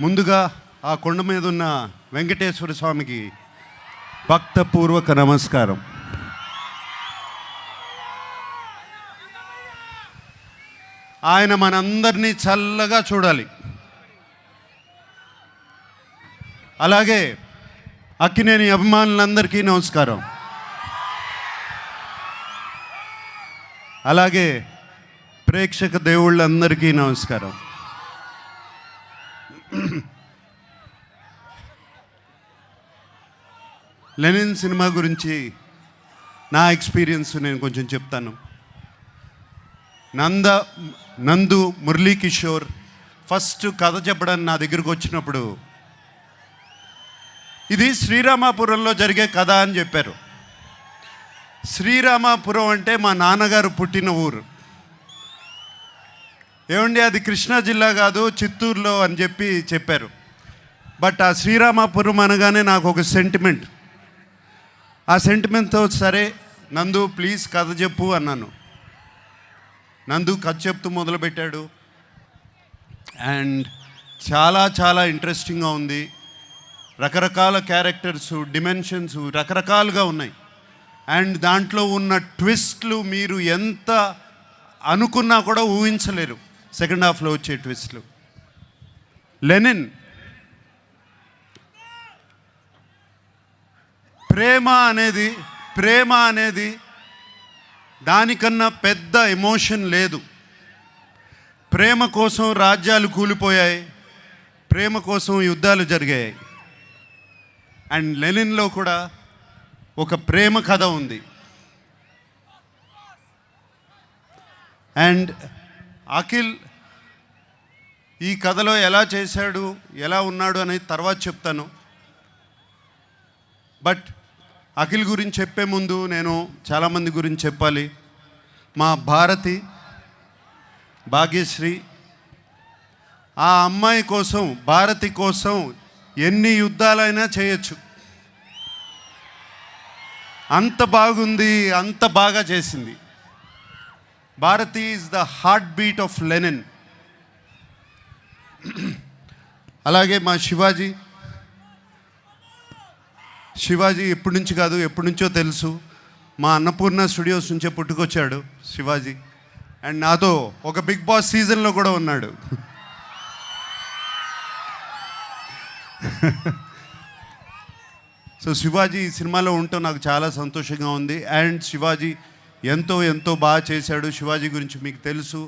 ముందుగా ఆ కొండ మీద ఉన్న వెంకటేశ్వర స్వామికి భక్తపూర్వక నమస్కారం. ఆయన మనందరినీ చల్లగా చూడాలి. అలాగే అక్కినేని అభిమానులందరికీ నమస్కారం. అలాగే ప్రేక్షక దేవుళ్ళందరికీ నమస్కారం. లెనిన్ సినిమా గురించి నా ఎక్స్పీరియన్స్ నేను కొంచెం చెప్తాను. నందు మురళీకిషోర్ ఫస్ట్ కథ చెప్పడానికి నా దగ్గరకు వచ్చినప్పుడు ఇది శ్రీరామాపురంలో జరిగే కథ అని చెప్పారు. శ్రీరామాపురం అంటే మా నాన్నగారు పుట్టిన ఊరు. ఏమండి అది కృష్ణా జిల్లా కాదు, చిత్తూరులో అని చెప్పారు. బట్ ఆ శ్రీరామాపురం అనగానే నాకు ఒక సెంటిమెంట్. ఆ సెంటిమెంట్తో సరే నందు ప్లీజ్ కథ చెప్పు అన్నాను. నందు కథ చెప్తూ మొదలుపెట్టాడు. అండ్ చాలా చాలా ఇంట్రెస్టింగ్గా ఉంది. రకరకాల క్యారెక్టర్స్, డిమెన్షన్స్ రకరకాలుగా ఉన్నాయి. అండ్ దాంట్లో ఉన్న ట్విస్ట్లు మీరు ఎంత అనుకున్నా కూడా ఊహించలేరు. సెకండ్ హాఫ్లో వచ్చే ట్విస్ట్లు. లెనిన్ ప్రేమ అనేది దానికన్నా పెద్ద ఎమోషన్ లేదు. ప్రేమ కోసం రాజ్యాలు కూలిపోయాయి, ప్రేమ కోసం యుద్ధాలు జరిగాయి. అండ్ లెనిన్లో కూడా ఒక ప్రేమ కథ ఉంది. అండ్ అఖిల్ ఈ కథలో ఎలా చేశాడు, ఎలా ఉన్నాడు అనేది తర్వాత చెప్తాను. బట్ అఖిల్ గురించి చెప్పే ముందు నేను చాలామంది గురించి చెప్పాలి. మా భాగ్యశ్రీ, ఆ అమ్మాయి కోసం, భారతి కోసం ఎన్ని యుద్ధాలైనా చేయొచ్చు. అంత బాగుంది, అంత బాగా చేసింది. Bharati is the heart beat of Lenin. అలాగే మా శివాజీ ఎప్పటి నుంచి కాదు, ఎప్పటి నుంచో తెలుసు. మా అన్నపూర్ణ స్టూడియోస్ నుంచే పుట్టుకొచ్చాడు శివాజీ. అండ్ నాతో ఒక బిగ్ బాస్ సీజన్లో కూడా ఉన్నాడు. సో శివాజీ ఈ సినిమాలో ఉంటూ నాకు చాలా సంతోషంగా ఉంది. అండ్ శివాజీ ఎంతో బాగా చేశాడు. శివాజీ గురించి మీకు తెలుసు.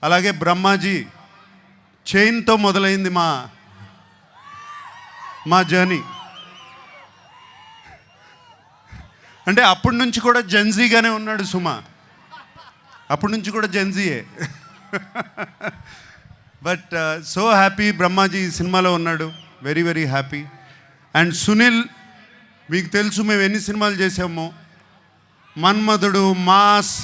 అలాగే బ్రహ్మాజీ చైన్తో మొదలైంది మా జర్నీ. అంటే అప్పటి నుంచి కూడా జెన్జీగానే ఉన్నాడు సుమ. అప్పటి నుంచి కూడా జెన్జీయే. బట్ సో హ్యాపీ బ్రహ్మాజీ ఈ సినిమాలో ఉన్నాడు. Very very happy. And Sunil మీకు తెలుసు మేము ఎన్ని సినిమాలు చేసామో. మన్మధుడు, మాస్,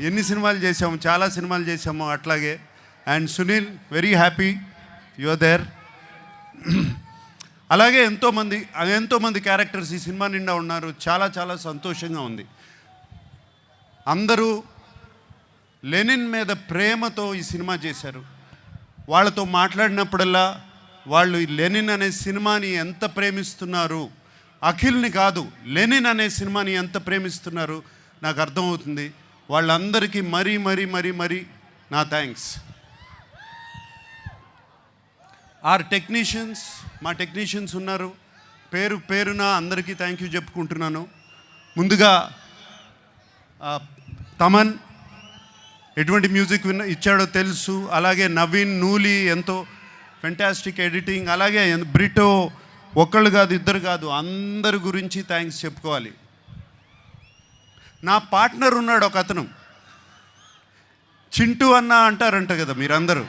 ఎన్ని సినిమాలు చేసాము, చాలా సినిమాలు చేసాము అట్లాగే. And Sunil very happy you are there. అలాగే ఎంతోమంది క్యారెక్టర్స్ ఈ సినిమా నిండా ఉన్నారు. చాలా చాలా సంతోషంగా ఉంది. అందరూ లెనిన్ మీద ప్రేమతో ఈ సినిమా చేశారు. వాళ్ళతో మాట్లాడినప్పుడల్లా వాళ్ళు ఈ లెనిన్ అనే సినిమాని ఎంత ప్రేమిస్తున్నారు, అఖిల్ని కాదు లెనిన్ అనే సినిమాని ఎంత ప్రేమిస్తున్నారు నాకు అర్థమవుతుంది. వాళ్ళందరికీ మరీ నా థ్యాంక్స్. మా టెక్నీషియన్స్ ఉన్నారు. పేరున అందరికీ థ్యాంక్ యూ చెప్పుకుంటున్నాను. ముందుగా తమన్ ఎటువంటి మ్యూజిక్ ఇచ్చాడో తెలుసు. అలాగే నవీన్, నూలి ఎంతో ఫెంటాస్టిక్ ఎడిటింగ్. అలాగే బ్రిటో ఒక్కళ్ళు కాదు, ఇద్దరు కాదు, అందరి గురించి థ్యాంక్స్ చెప్పుకోవాలి. నా పార్ట్నర్ ఉన్నాడు ఒక అతను, చింటూ అన్న అంటారంట కదా మీరందరూ.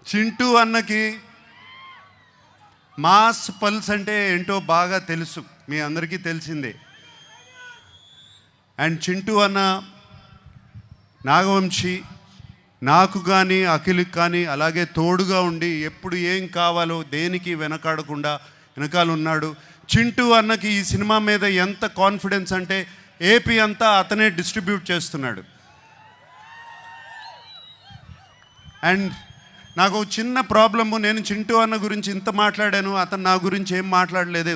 చింటూ అన్నకి మాస్ పల్స్ అంటే ఏంటో బాగా తెలుసు, మీ అందరికీ తెలిసిందే. అండ్ చింటూ అన్న నాగవంశీ నాకు కానీ అఖిల్కి కానీ అలాగే తోడుగా ఉండి ఎప్పుడు ఏం కావాలో దేనికి వెనకాడకుండా వెనకాల ఉన్నాడు. చింటూ అన్నకి ఈ సినిమా మీద ఎంత కాన్ఫిడెన్స్ అంటే ఏపీ అంతా అతనే డిస్ట్రిబ్యూట్ చేస్తున్నాడు. అండ్ నాకు చిన్న ప్రాబ్లము, నేను చింటూ అన్న గురించి ఇంత మాట్లాడాను, అతను నా గురించి ఏం మాట్లాడలేదు,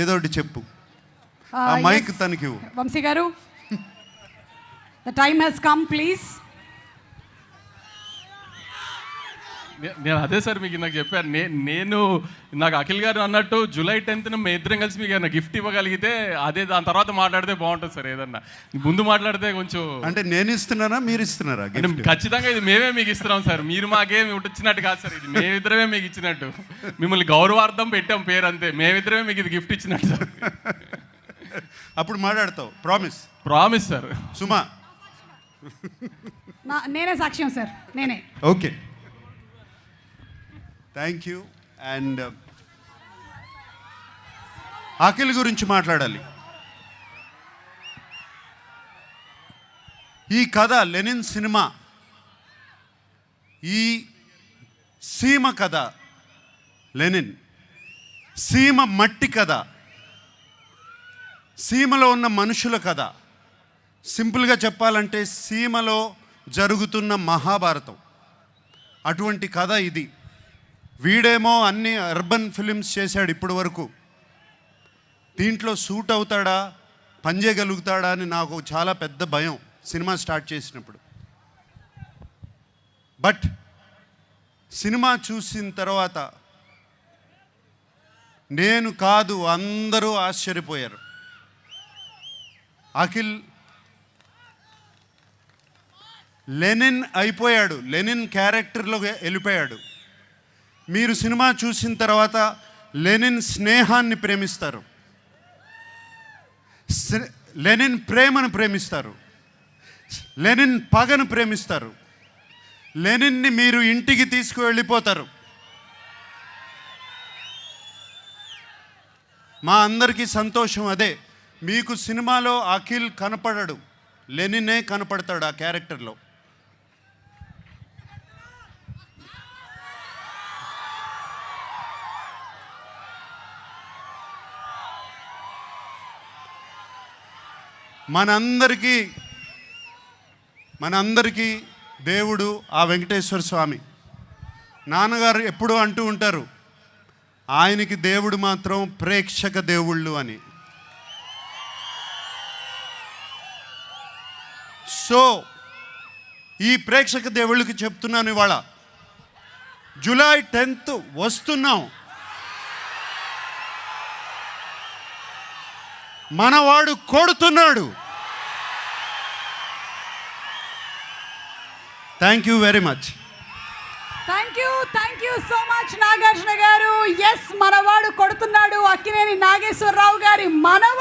ఏదో ఒకటి చెప్పు. ఆ మైక్ తనకి. వంశీ గారు, the time has come, please. నేను అదే సార్ మీకు నాకు చెప్పాను, నేను నాకు అఖిల్ గారు అన్నట్టు జూలై 10th మేము ఇద్దరం కలిసి మీకు ఏదైనా గిఫ్ట్ ఇవ్వగలిగితే అదే, దాని తర్వాత మాట్లాడితే బాగుంటుంది సార్. ఏదన్నా ముందు మాట్లాడితే కొంచెం. అంటే నేను ఇస్తున్నారా మీరు ఇస్తున్నారా? ఖచ్చితంగా ఇది మేమే మీకు ఇస్తున్నాం సార్, మీరు మాకేమి ఇచ్చినట్టు కాదు సార్, ఇది మేమిద్దరమే మీకు ఇచ్చినట్టు. మిమ్మల్ని గౌరవార్థం పెట్టాం పేరు అంతే, మేమిద్దరమే మీకు ఇది గిఫ్ట్ ఇచ్చినట్టు సార్. అప్పుడు మాట్లాడతావు. Promise sir. సుమా, నేనే సాక్ష్యం సార్, నేనే. Okay, thank you. And Akhil గురించి మాట్లాడాలి. ఈ కథ లెనిన్ సినిమా, ఈ సీమ కథ, లెనిన్ సీమ మట్టి కథ, సీమలో ఉన్న మనుషుల కథ. సింపుల్గా చెప్పాలంటే సీమలో జరుగుతున్న మహాభారతం, అటువంటి కథ ఇది. వీడేమో అన్ని అర్బన్ ఫిలిమ్స్ చేశాడు ఇప్పటి వరకు, దీంట్లో సూట్ అవుతాడా, పనిచేయగలుగుతాడా అని నాకు చాలా పెద్ద భయం సినిమా స్టార్ట్ చేసినప్పుడు. బట్ సినిమా చూసిన తర్వాత నేను కాదు అందరూ ఆశ్చర్యపోయారు. అఖిల్ లెనిన్ అయిపోయాడు, లెనిన్ క్యారెక్టర్లో వెళ్ళిపోయాడు. మీరు సినిమా చూసిన తర్వాత లెనిన్ స్నేహాన్ని ప్రేమిస్తారు, లెనిన్ ప్రేమను ప్రేమిస్తారు, లెనిన్ పగను ప్రేమిస్తారు, లెనిన్ని మీరు ఇంటికి తీసుకువెళ్ళిపోతారు. మా అందరికీ సంతోషం అదే. మీకు సినిమాలో అఖిల్ కనపడడు, లెనినే కనపడతాడు ఆ క్యారెక్టర్లో. మనందరికీ దేవుడు ఆ వెంకటేశ్వర స్వామి. నాన్నగారు ఎప్పుడూ అంటూ ఉంటారు, ఆయనకి దేవుడు మాత్రం ప్రేక్షక దేవుళ్ళు అని. సో ఈ ప్రేక్షక దేవుళ్ళకి చెప్తున్నాను, ఇవాళ జూలై 10th వస్తున్నాం. మనవాడు కొడుతున్నాడు. Thank you very much. Thank you so much Nagarjuna గారు. ఎస్, మనవాడు కొడుతున్నాడు. అక్కినేని నాగేశ్వరరావు గారి మనవాడు.